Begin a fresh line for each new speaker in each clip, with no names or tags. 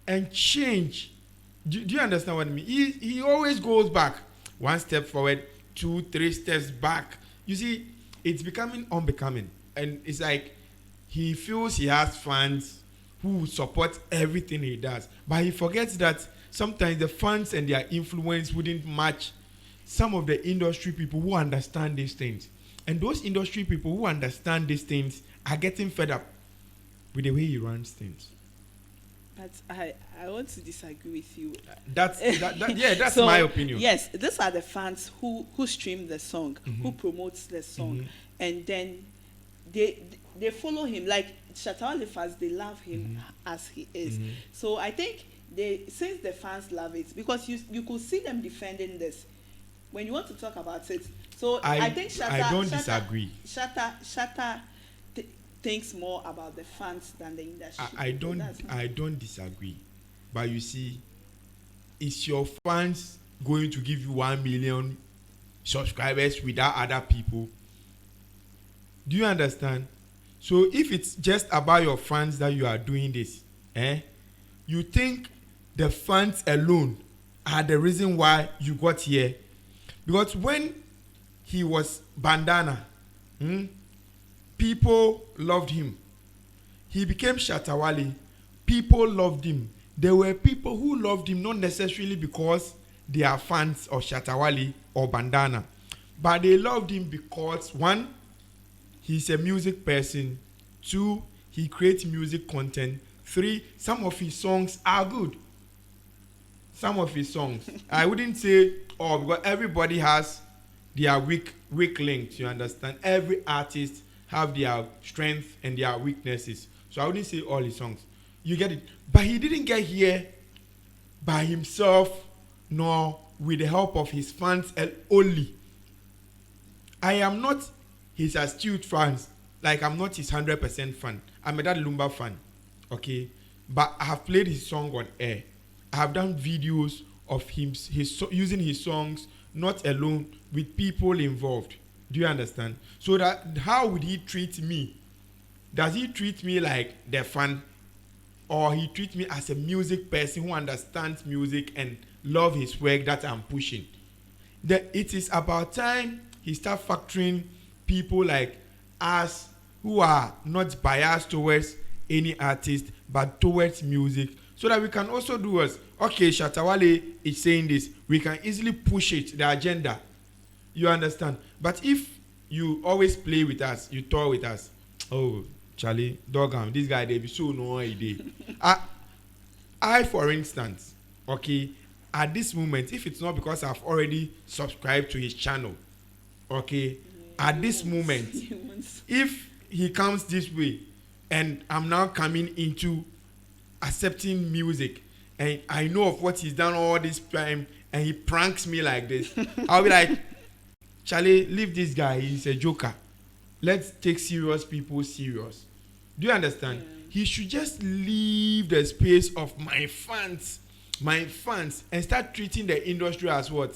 and change. Do you understand what I mean? He always goes back, one step forward, 2, 3 steps back. You see, it's becoming unbecoming, and it's like he feels he has fans who support everything he does, but he forgets that sometimes the fans and their influence wouldn't match some of the industry people who understand these things. And those industry people who understand these things are getting fed up with the way he runs things.
But I want to disagree with you.
That's
So,
my opinion.
Yes, these are the fans who stream the song,
Mm-hmm.
who promotes the song,
Mhm.
and then they follow him. Like Shatta Wale fans, they love him as he is.
Mhm.
So I think since the fans love it, because you could see them defending this when you want to talk about it. So I think
I don't disagree.
Shatta thinks more about the fans than the industry.
I don't disagree, but you see, is your fans going to give you 1 million subscribers without other people? Do you understand? So if it's just about your fans that you are doing this, you think the fans alone are the reason why you got here? Because when he was bandana, people loved him. He became Shatta Wale. People loved him. There were people who loved him not necessarily because they are fans of Shatta Wale or bandana, but they loved him because, one, he's a music person. 2, he creates music content. 3, some of his songs are good. Some of his songs. I wouldn't say, because everybody has their weak links, you understand? Every artist have their strength and their weaknesses. So I wouldn't say all his songs. You get it? But he didn't get here by himself, nor with the help of his fans only. I am not his astute fans. Like, I'm not his 100% fan. I'm a Dad Lumba fan. Okay? But I have played his song on air. I have done videos of him using his songs, not alone, with people involved. Do you understand? So that how would he treat me? Does he treat me like the fan, or he treat me as a music person who understands music and love his work that I'm pushing? It is about time he start factoring people like us who are not biased towards any artist but towards music, so that we can also do us. Okay, Shatta Wale is saying this, we can easily push it, the agenda. You understand? But if you always play with us, you tour with us, oh, Charlie, dog, this guy, they be so no idea. I, for instance, okay, at this moment, if it's not because I've already subscribed to his channel, okay, at this moment, if he comes this way, and I'm now coming into accepting music, and I know of what he's done all this time, and he pranks me like this, I'll be like, Charlie, leave this guy, he's a joker. Let's take serious people serious. Do you understand?
Yeah.
He should just leave the space of my fans, and start treating the industry as what?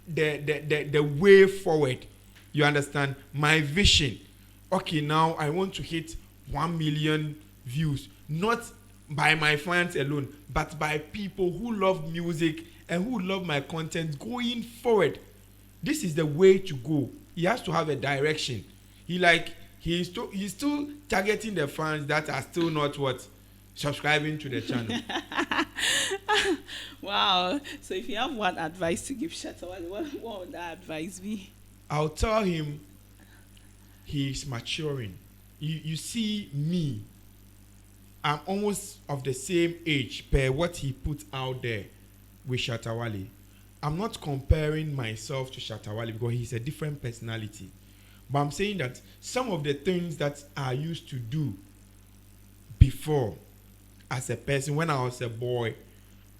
The way forward. You understand? My vision. Okay, now I want to hit 1 million views, not by my fans alone, but by people who love music and who love my content going forward. This is the way to go. He has to have a direction. He's still targeting the fans that are still not subscribing to the channel.
Wow. So if you have one advice to give Shatta Wale, what would that advice be?
I'll tell him he's maturing. You see me, I'm almost of the same age per what he put out there with Shatta Wale. I'm not comparing myself to Shatta Wale because he's a different personality. But I'm saying that some of the things that I used to do before as a person when I was a boy,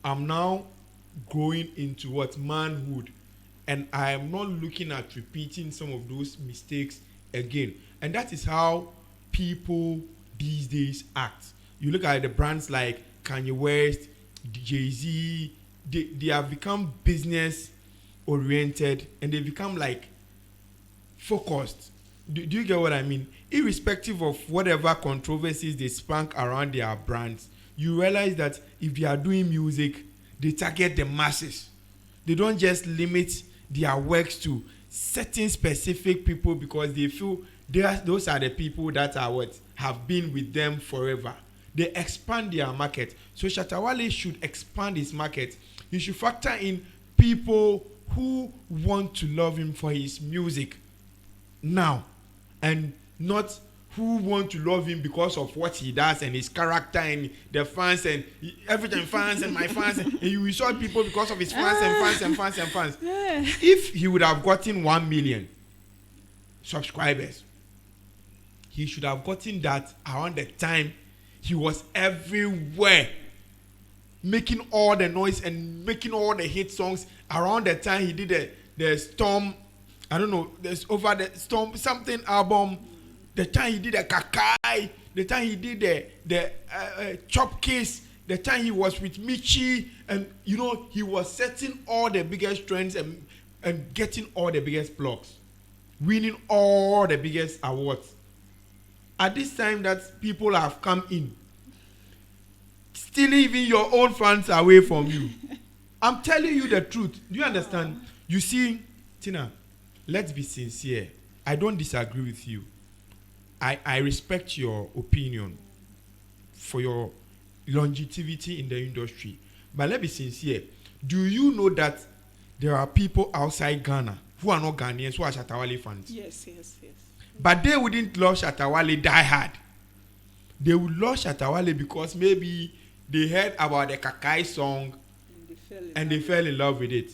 I'm now growing into manhood. And I am not looking at repeating some of those mistakes again. And that is how people these days act. You look at the brands like Kanye West, Jay-Z, they have become business oriented and they become like focused. Do you get what I mean? Irrespective of whatever controversies they spank around their brands, you realize that if they are doing music, they target the masses. They don't just limit their works to certain specific people because they feel those are the people that are what have been with them forever. They expand their market. So Shatta Wale should expand his market. He should factor in people who want to love him for his music now, and not who want to love him because of what he does and his character and the fans and everything, fans and my fans, and you saw people because of his fans and fans and fans and fans. If he would have gotten 1 million subscribers, he should have gotten that around the time he was everywhere, making all the noise and making all the hit songs around the time he did the Storm, I don't know, there's over the Storm something album, the time he did the Kakai, the time he did the Chop Case, the time he was with Michi, and you know, he was setting all the biggest trends and getting all the biggest blogs, winning all the biggest awards. At this time that people have come in, stealing even your own fans away from you. I'm telling you the truth. Do you understand? You see, Tina, let's be sincere. I don't disagree with you. I respect your opinion for your longevity in the industry. But let's be sincere. Do you know that there are people outside Ghana who are not Ghanaians who are Shatta Wale fans?
Yes.
But they wouldn't love Shatta Wale die hard. They would love Shatta Wale because maybe they heard about the Kakai song and they fell in love with it.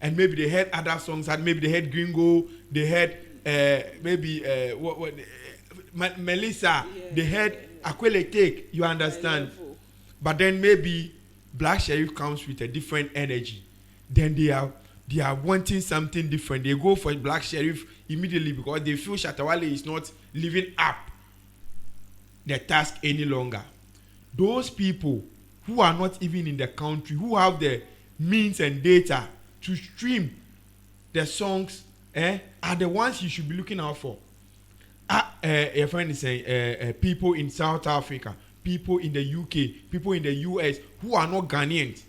And maybe they heard other songs, and maybe they heard Gringo, they heard Melissa, they heard Akwele Cake, you understand? But then maybe Black Sheriff comes with a different energy. Then they are wanting something different. They go for Black Sheriff immediately because they feel Shatta Wale is not living up the task any longer. Those people who are not even in the country, who have the means and data to stream the songs, are the ones you should be looking out for. Your friend is saying people in South Africa, people in the UK, people in the US who are not Ghanaians.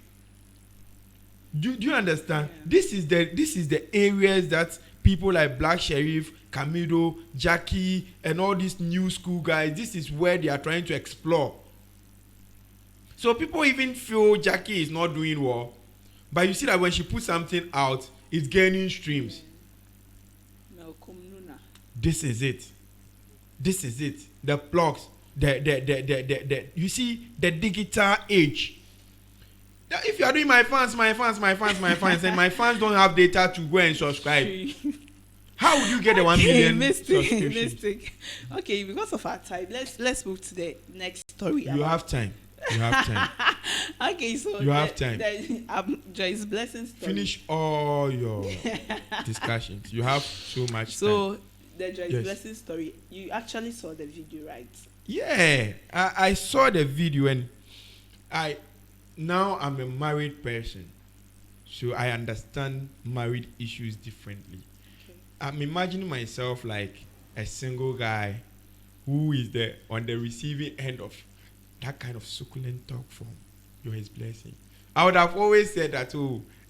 Do you understand? Yeah. This is the areas that people like Black Sheriff, Camido, Jackie, and all these new school guys, this is where they are trying to explore. So people even feel Jackie is not doing well, but you see that when she puts something out, it's gaining streams. This is it. This is it. The blogs, you see the digital age. If you are doing my fans, and my fans don't have data to go and subscribe, how would you get the 1 million subscriptions?
Okay, because of our time, let's move to the next story.
You have time.
Okay, so
you have time.
Joyce Blessing story.
Finish all your discussions. You have so much time.
So the Joyce Blessing story, you actually saw the video, right?
Yeah, I saw the video, and now I'm a married person, so I understand married issues differently. Okay. I'm imagining myself like a single guy who is on the receiving end of that kind of succulent talk from Joyce Blessing. I would have always said that,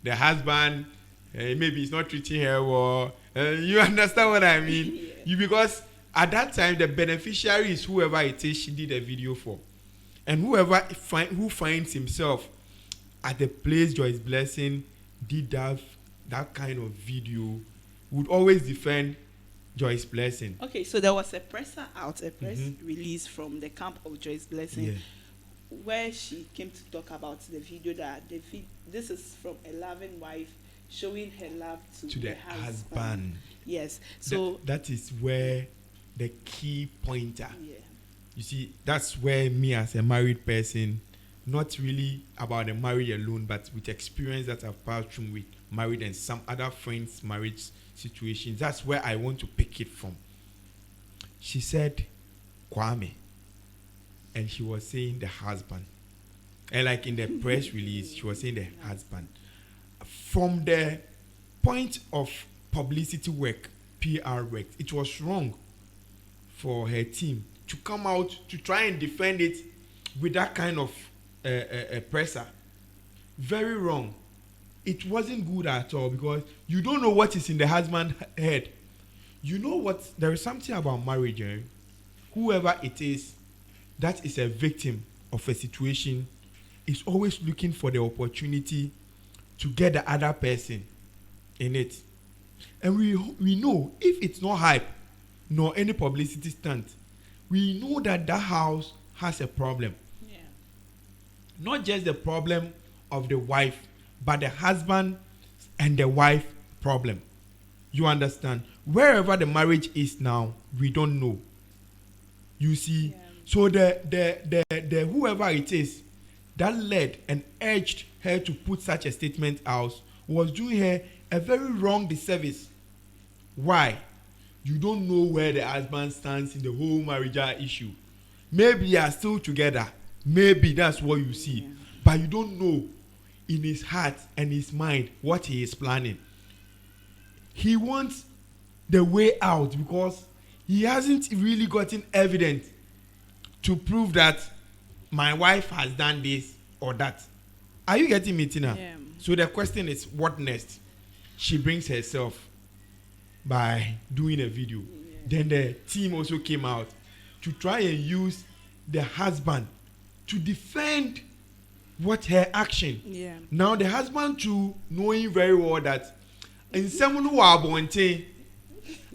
the husband, maybe he's not treating her well. You understand what I mean? Yeah. Because at that time, the beneficiary is whoever it is she did a video for. And whoever who finds himself at the place Joyce Blessing did that kind of video would always defend Joyce Blessing.
Okay, so there was a press release from the camp of Joyce Blessing, where she came to talk about the video that this is from a loving wife showing her love to the husband. Yes, so
that is where the key pointer. Yeah. You see, that's where me as a married person, not really about the marriage alone, but with experience that I've passed through with married and some other friends' marriage situations, that's where I want to pick it from. She said Kwame, and she was saying the husband. And like in the press release, she was saying the husband. From the point of publicity work, PR work, it was wrong for her team to come out to try and defend it with that kind of a presser. Very wrong. It wasn't good at all because you don't know what is in the husband's head. You know what? There is something about marriage. Whoever it is that is a victim of a situation is always looking for the opportunity to get the other person in it. And we know if it's not hype nor any publicity stunt, we know that that house has a problem.
Yeah.
Not just the problem of the wife, but the husband and the wife problem. You understand? Wherever the marriage is now, we don't know. You see? Yeah. So the whoever it is that led and urged her to put such a statement out was doing her a very wrong disservice. Why? You don't know where the husband stands in the whole marriage issue. Maybe they are still together. Maybe that's what you see. Yeah. But you don't know in his heart and his mind what he is planning. He wants the way out because he hasn't really gotten evidence to prove that my wife has done this or that. Are you getting me, Tina?
Yeah.
So the question is, what next? She brings herself by doing a video. Yeah. Then the team also came out to try and use the husband to defend what her action.
Yeah.
Now the husband too, knowing very well that in someone who are born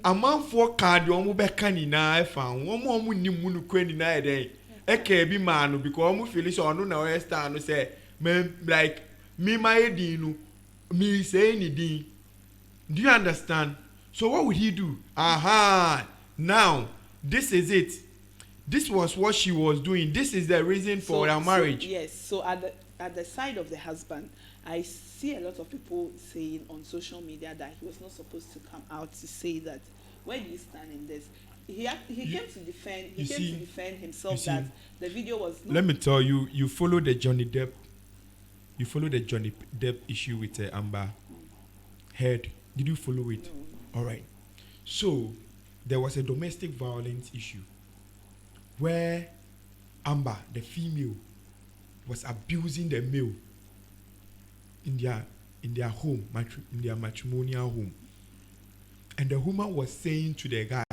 a man for card you be canina found one more ni munu kweni na eden e ka bi man because omo feel so no na stand say man like me my edin me say ni din. Do you understand? So what would he do? Now this is it. This was what she was doing. This is the reason for their marriage.
Yes. So at the side of the husband, I see a lot of people saying on social media that he was not supposed to come out to say that. Where do you stand in this? He came to defend. He came to defend himself that the video was.
Let me tell you. You follow the Johnny Depp. You follow the Johnny Depp issue with Amber Heard. Did you follow it?
No.
All right. So there was a domestic violence issue where Amber, the female, was abusing the male in their home, in their matrimonial home. And the woman was saying to the guy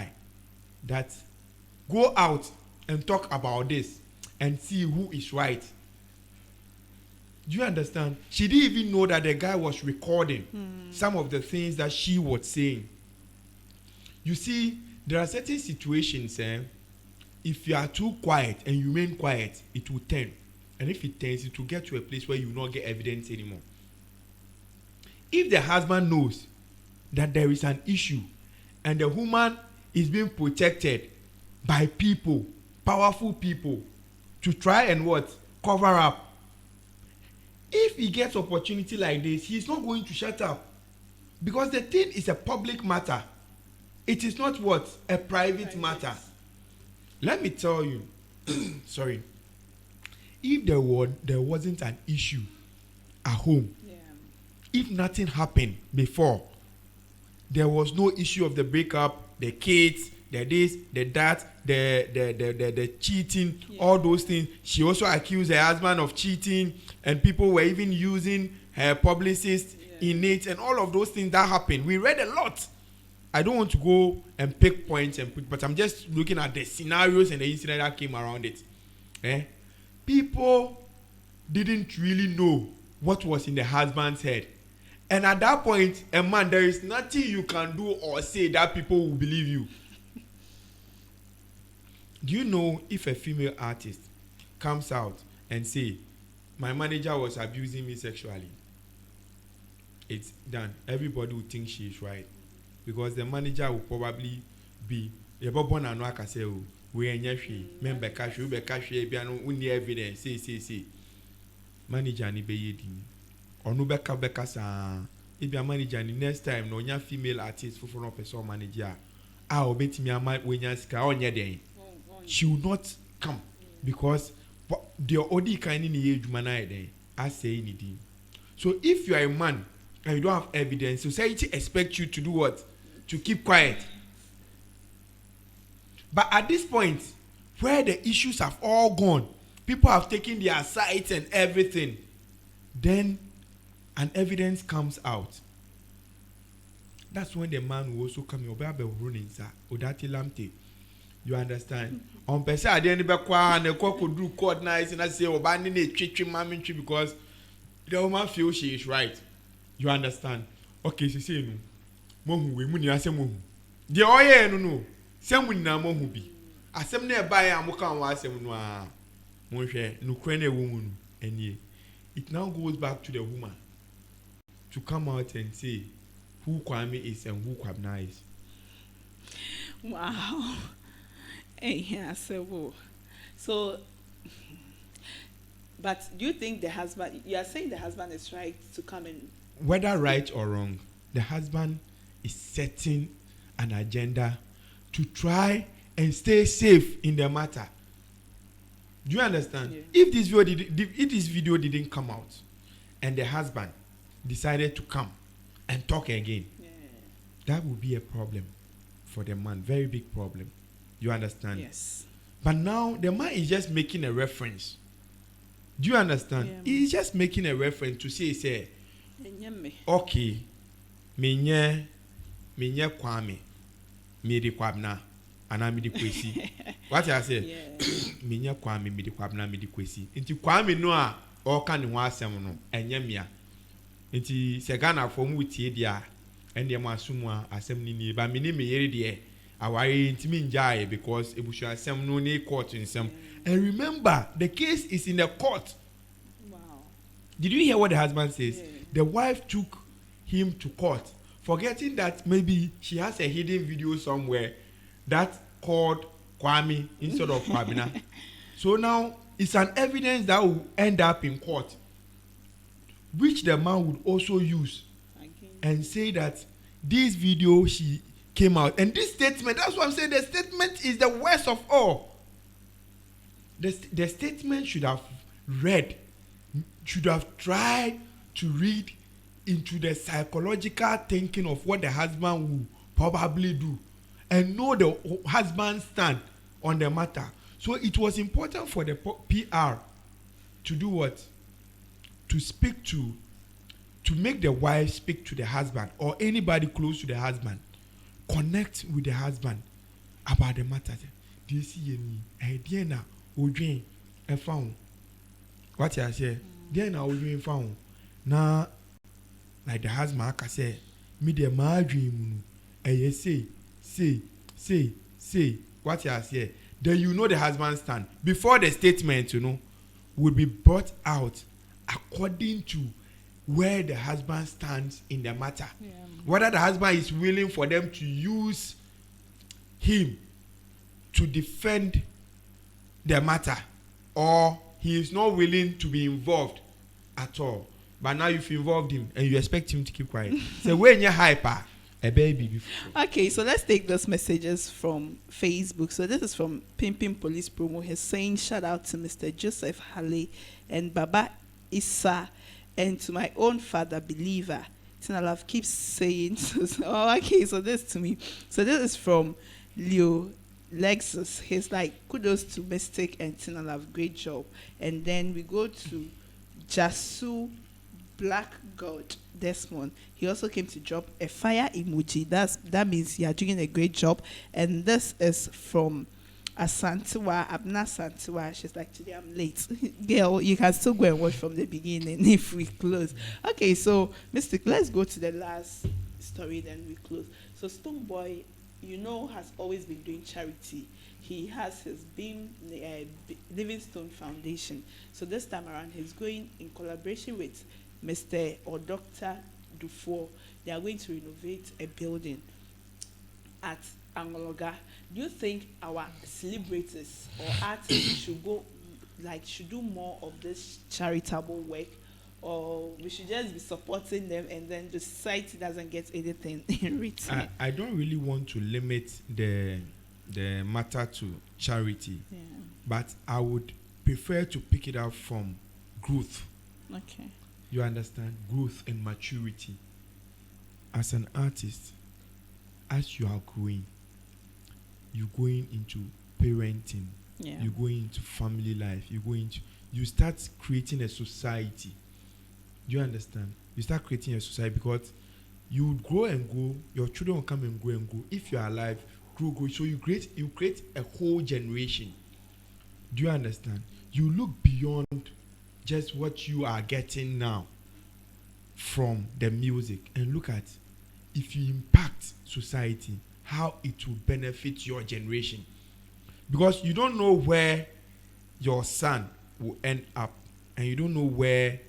that go out and talk about this and see who is right. Do you understand? She didn't even know that the guy was recording some of the things that she was saying. You see, there are certain situations, if you are too quiet and you remain quiet, it will turn. And if it turns, it will get to a place where you will not get evidence anymore. If the husband knows that there is an issue and the woman is being protected by people, powerful people, to try and cover up. If he gets opportunity like this, he's not going to shut up. Because the thing is a public matter. It is not a private matter. Let me tell you, sorry, if there wasn't an issue at home, if nothing happened before, there was no issue of the breakup, the kids, the this, the that, the cheating, all those things. She also accused her husband of cheating, and people were even using her publicist in it, and all of those things that happened. We read a lot. I don't want to go and pick points but I'm just looking at the scenarios and the incident that came around it. People didn't really know what was in the husband's head. And at that point, a man, there is nothing you can do or say that people will believe you. Do you know if a female artist comes out and say, my manager was abusing me sexually, it's done. Everybody will think she is right. Because the manager will probably be, we member cash, we be evidence, say. Manager ni be yedin. Or no beka sa. If your manager ni next time no nya female artist for no person manager. Obeti mi ama wenya sika onye den. She will not come because the odi kind ni edwuma na den. I say anything. So if you are a man and you don't have evidence, society expects you to do what? To keep quiet. But at this point, where the issues have all gone, People have taken their sides and everything. Then an evidence comes out. That's when the man will also come in. You understand? On person I didn't be quiet and could do court nice and I say abandoning a chichi mammy because the woman feels she is right. You understand? Okay, she say no. Mohu we muni asemu. The oye no. Same na mohu bi. Asem na buy amuka wa asem no a. Monhwe no kwene woman enie. It now goes back to the woman to come out and say who Kwame is and who Kwabna is.
Wow. Yeah, so, but do you think the husband, you are saying the husband is right to come in?
Whether right or wrong, the husband is setting an agenda to try and stay safe in the matter. Do you understand? Yeah. If this video didn't come out and the husband decided to come and talk again, that would be a problem for the man, very big problem. You understand?
Yes.
But now the man is just making a reference. Do you understand? Yeah. He's just making a reference to say, okay, minye Kwame, midi Kwabna, and I'm midi Kwesi. What I say? Minye Kwame, midi Kwabna, midi Kwesi. Inti Kwame noa, or can you want some and yemia? Inti Segana from Witiedia, and the Masumwa, assembly, but minimi yeri. Awari intimi njai because ebusha asem no ne court in some. And remember, the case is in the court.
Wow.
Did you hear what the husband says? Yeah. The wife took him to court, forgetting that maybe she has a hidden video somewhere that called Kwame instead of Kwabina. So now it's an evidence that will end up in court, which the man would also use and say that this video she came out. And this statement, that's what I'm saying, the statement is the worst of all. The statement should have tried to read into the psychological thinking of what the husband will probably do and know the husband's stand on the matter. So it was important for the PR to do what? To make the wife speak to the husband or anybody close to the husband. Connect with the husband about the matter. Do you see any idea now? Ojin e found what I say. Then now Ojin found now like the husband I say me the my dream say what I say. Then you know the husband stand before the statement will be brought out according to where the husband stands in the matter. Yeah. Whether the husband is willing for them to use him to defend the matter or he is not willing to be involved at all. But now you've involved him and you expect him to keep quiet. So when you're hyper, a baby before.
Okay, so let's take those messages from Facebook. So this is from Pimpin Police Promo. He's saying shout out to Mr. Joseph Hale and Baba Issa and to my own father believer. Tinalove keeps saying okay, so this to me. So this is from Leo Lexus. He's like, kudos to MIXTIC and Tinalove, great job. And then we go to Jasu Black God Desmond. He also came to drop a fire emoji. That means you are doing a great job. And this is from Asantiwa, Abna Santiwa. She's like, today I'm late. Girl, you can still go and watch from the beginning if we close. Okay, so MIXTIC, let's go to the last story, then we close. So Stonebwoy, has always been doing charity. He has his Livingstone Foundation. So this time around, he's going in collaboration with Mr. or Dr. Dufour. They are going to renovate a building at Angologa. Do you think our celebrities or artists should do more of this charitable work, or we should just be supporting them and then the society doesn't get anything in return?
I don't really want to limit the matter to charity, but I would prefer to pick it up from growth.
Okay.
You understand? Growth and maturity. As an artist, as you are growing, you're going into parenting.
Yeah.
You go into family life. You start creating a society. Do you understand? You start creating a society because you grow and go. Your children will come and go. If you are alive, grow. So you create a whole generation. Do you understand? You look beyond just what you are getting now from the music and look at if you impact society, how it will benefit your generation. Because you don't know where your son will end up, and you don't know where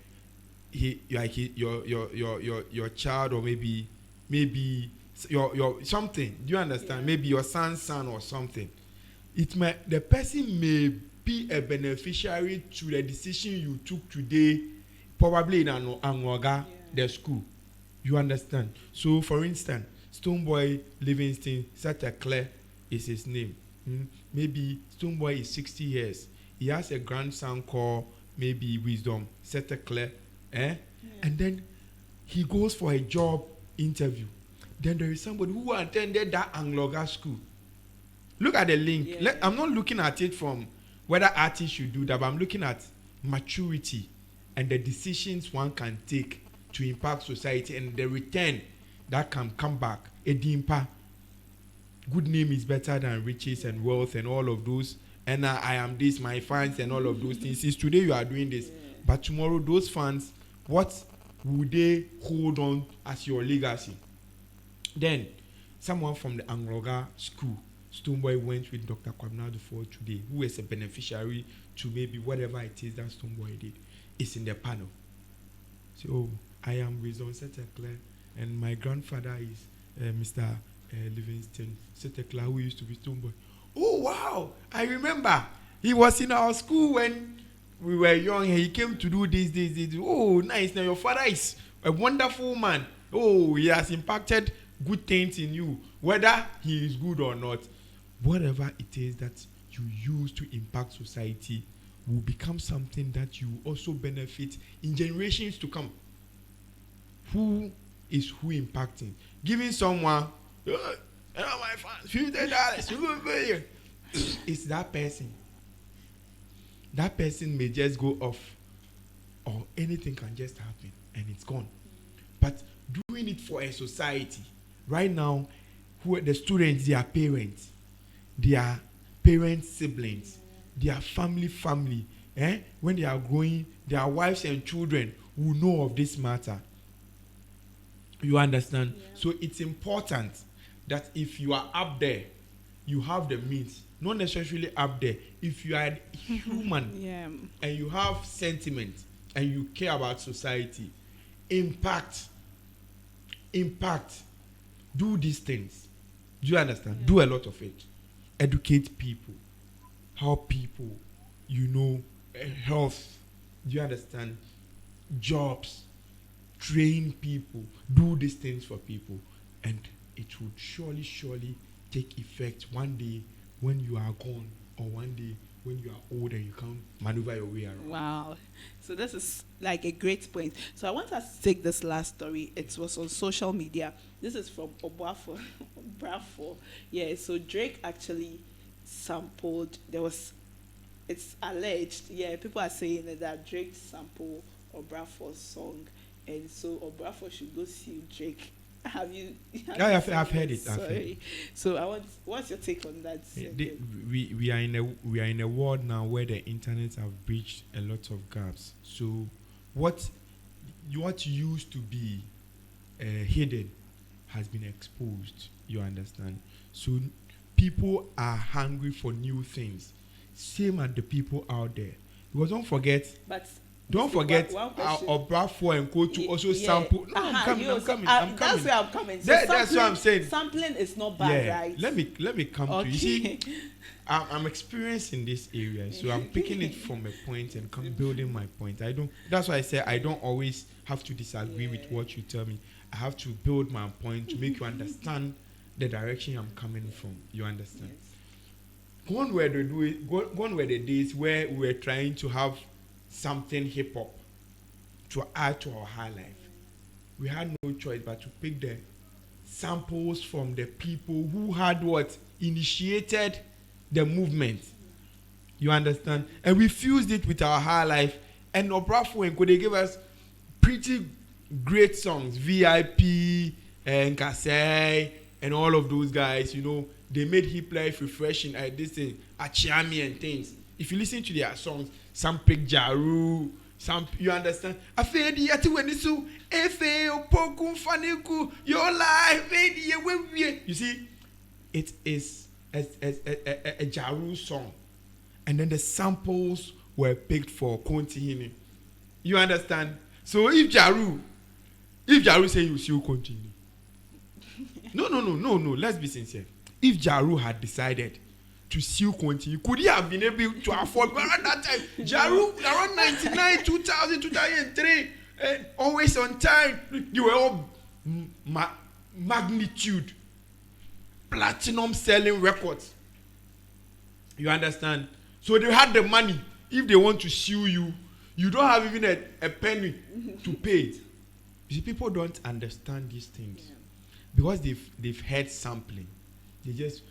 your child, or maybe your something. Do you understand?
Yeah.
Maybe your son's son or something. The person may be a beneficiary to the decision you took today, probably in Angoga, the school. You understand? So, for instance, Stoneboy Livingston, Shatta is his name. Maybe Stoneboy is 60 years. He has a grandson called maybe Wisdom, Shatta. And then he goes for a job interview. Then there is somebody who attended that Angloga school. Look at the link.
Yeah.
I'm not looking at it from whether artists should do that, but I'm looking at maturity and the decisions one can take to impact society and the return that can come back. Edimpa. Good name is better than riches and wealth and all of those. And I am this, my fans and all of those things. Since today you are doing this, but tomorrow those fans, what would they hold on as your legacy? Then someone from the Angloga school, Stoneboy went with Dr. Kwabnado for today, who is a beneficiary to maybe whatever it is that Stoneboy did, is in the panel. So, I am Wisdom Shatta, and my grandfather is Mr. Livingston Shatta, who used to be Stoneboy. Oh, wow! I remember. He was in our school when we were young, and he came to do this. Oh, nice. Now, your father is a wonderful man. Oh, he has impacted good things in you, whether he is good or not. Whatever it is that you use to impact society will become something that you also benefit in generations to come. Who is who impacting? Giving someone, my fans, $50, it's that person. That person may just go off, or anything can just happen and it's gone. But doing it for a society, right now, who the students, their parents, their parents' siblings, their family, when they are growing, their wives and children will know of this matter. You understand? Yeah. So it's important that if you are up there, you have the means. Not necessarily up there. If you are human and you have sentiment and you care about society, impact, do these things. Do you understand? Yeah. Do a lot of it. Educate people. Help people. Health. Do you understand? Jobs. Train people. Do these things for people. And it would surely take effect one day when you are gone, or one day when you are old and you can't maneuver your way around.
Wow. So this is like a great point. So I want us to take this last story. It was on social media. This is from Obrafo. Yeah, so Drake actually sampled, it's alleged, people are saying that Drake sampled Obrafo's song, and so Obrafo should go see Drake. I've
heard it.
Sorry. So what's your take on that?
We are in a world now where the internet have breached a lot of gaps. So what used to be hidden has been exposed. You understand? So people are hungry for new things. Same as the people out there. Because don't forget. Don't forget Obrafo and Co to also sample. No, I'm coming.
That's where I'm coming. So
that's what I'm saying.
Sampling is not bad, right?
Let me come to you. You see, I'm experienced in this area, so I'm picking it from a point and building my point. That's why I say I don't always have to disagree with what you tell me. I have to build my point to make you understand the direction I'm coming from. You understand? Yes. Gone were the days where we were trying to have something hip hop to add to our high life. We had no choice but to pick the samples from the people who had initiated the movement. You understand? And we fused it with our high life. And Obrafo and they gave us pretty great songs. VIP and Kasei and all of those guys, you know, they made hip life refreshing. This thing, Achiami and things. If you listen to their songs, some pick Jaru, some, you understand? Your life, you see, it is a Jaru song. And then the samples were picked for Kontihini. You understand? So if Jaru say you still continue. No. Let's be sincere. If Jaru had decided to still continue, could he have been able to afford around that time? Jaru around 99, 2000, 2003, always on time. You were all magnitude, platinum selling records. You understand? So they had the money. If they want to sue you, you don't have even a penny to pay. You see, people don't understand these things because they've heard sampling. They just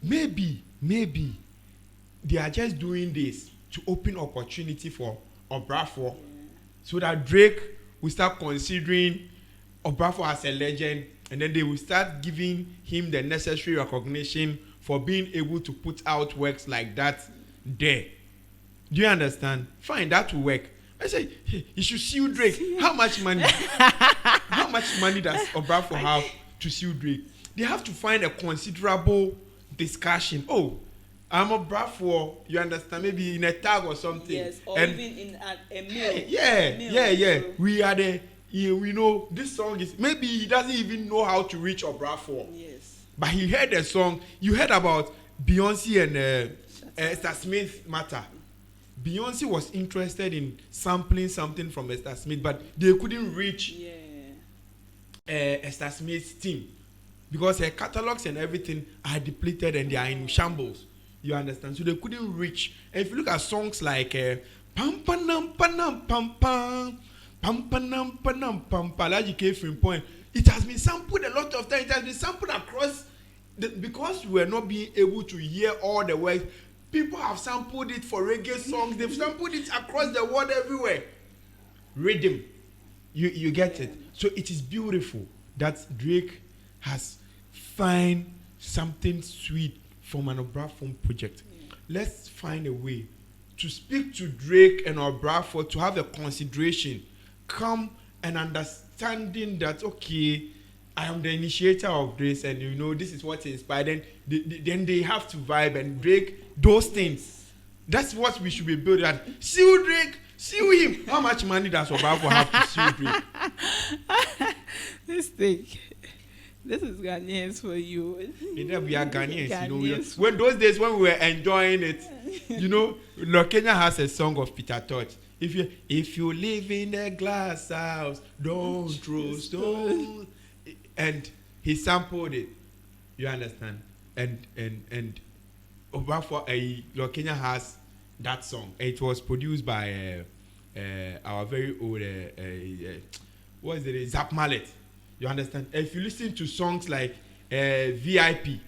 maybe they are just doing this to open opportunity for Obrafo, so that Drake will start considering Obrafo as a legend, and then they will start giving him the necessary recognition for being able to put out works like that there. Do you understand? Fine, that will work. I say, hey, you should sue Drake. How much money? How much money does Obrafo have to sue Drake? They have to find a considerable discussion. Oh, I'm Obrafo. You understand? Maybe in a tag or something.
Yes, or even in a mill.
Yeah. We are the. We know this song is. Maybe he doesn't even know how to reach Obrafo.
Yes.
But he heard the song. You heard about Beyonce and Esther Smith matter. Beyonce was interested in sampling something from Esther Smith, but they couldn't reach Esther Smith's team because her catalogs and everything are depleted and they are in shambles. You understand? So they couldn't reach. And if you look at songs like Pam Panam Panam Pam Pam Pam Panam Panam Pam Pam, like you came from point, it has been sampled a lot of times. It has been sampled across because we were not being able to hear all the words. People have sampled it for reggae songs. They've sampled it across the world everywhere. Rhythm. You get it? So it is beautiful that Drake has find something sweet from an Obrafo project. Let's find a way to speak to Drake and Obrafo to have a consideration. Come and understanding that, okay, I am the initiator of this, and you know this is what inspired. Then they have to vibe and Drake those things. That's what we should be building at. Sue Drake, sue him. How much money does Obrafo have to sue Drake?
This is Ghanaians for you.
We are Ghanaians, you know. When those days when we were enjoying it, you know, Kenya has a song of Peter Tosh. If you live in a glass house, don't throw stones. And he sampled it. You understand? And Obrafo, Kenya has that song. It was produced by our very old what is it? Zap Mallet. You understand? If you listen to songs like VIP,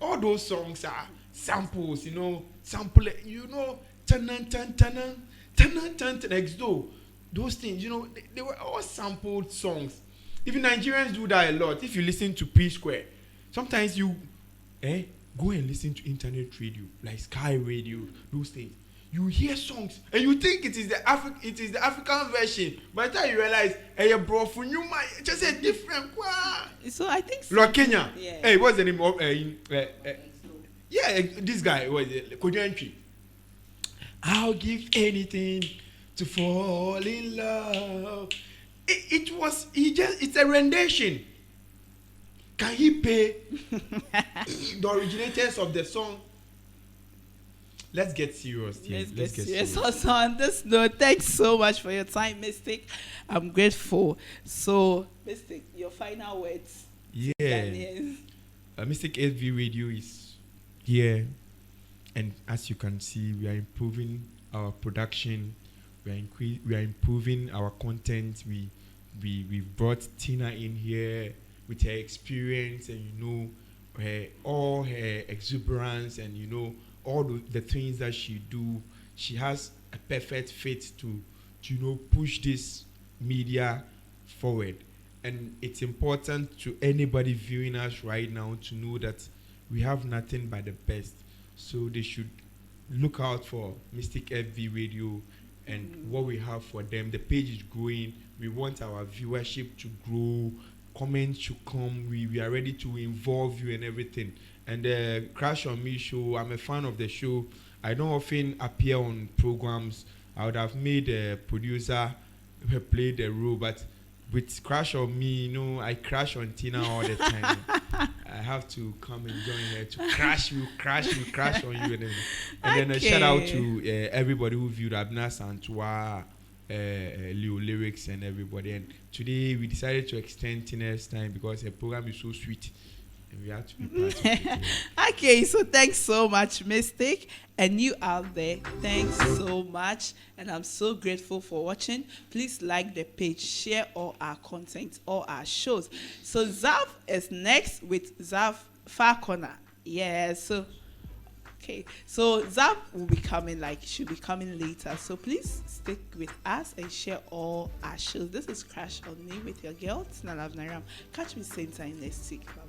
all those songs are samples. You know, next door. Those things, you know, they were all sampled songs. Even Nigerians do that a lot. If you listen to P Square, sometimes you go and listen to internet radio, like Sky Radio, those things. You hear songs and you think it is the African version. By the time you realize, hey, bro, for you might just a different.
So I think
Kenya. Yeah. Hey, what's the name of this guy was Kojanchi. I'll give anything to fall in love. It's a rendition. Can he pay the originators of the song? Let's get serious here.
Let's get serious. Also on this note, thanks so much for your time, MIXTIC. I'm grateful. So, MIXTIC, your final words.
Yeah. MIXTIC SV Radio is here. And as you can see, we are improving our production. We are improving our content. We brought Tina in here with her experience, and you know all her exuberance and all the things that she do. She has a perfect fit to push this media forward. And it's important to anybody viewing us right now to know that we have nothing but the best. So they should look out for Mystic FV Radio and what we have for them. The page is growing. We want our viewership to grow. Comments should come. We are ready to involve you and everything. And the Crash on Me show, I'm a fan of the show. I don't often appear on programs. I would have made a producer play the role, but with Crash on Me, I crash on Tina all the time. I have to come and join her to crash on you, and then a shout out to everybody who viewed Abna Santua, Leo Lyrics, and everybody. And today we decided to extend Tina's time because her program is so sweet. And we have to be part of it.
Okay, so thanks so much, Mystic. And you out there, thanks so much. And I'm so grateful for watching. Please like the page, share all our content, all our shows. So Zav is next with Zav Far Corner. Yeah, so okay. So Zav will be coming, she'll be coming later. So please stick with us and share all our shows. This is Crash on Me with your girl, Tina Love NAYRAM. Catch me same time next week. Bye-bye.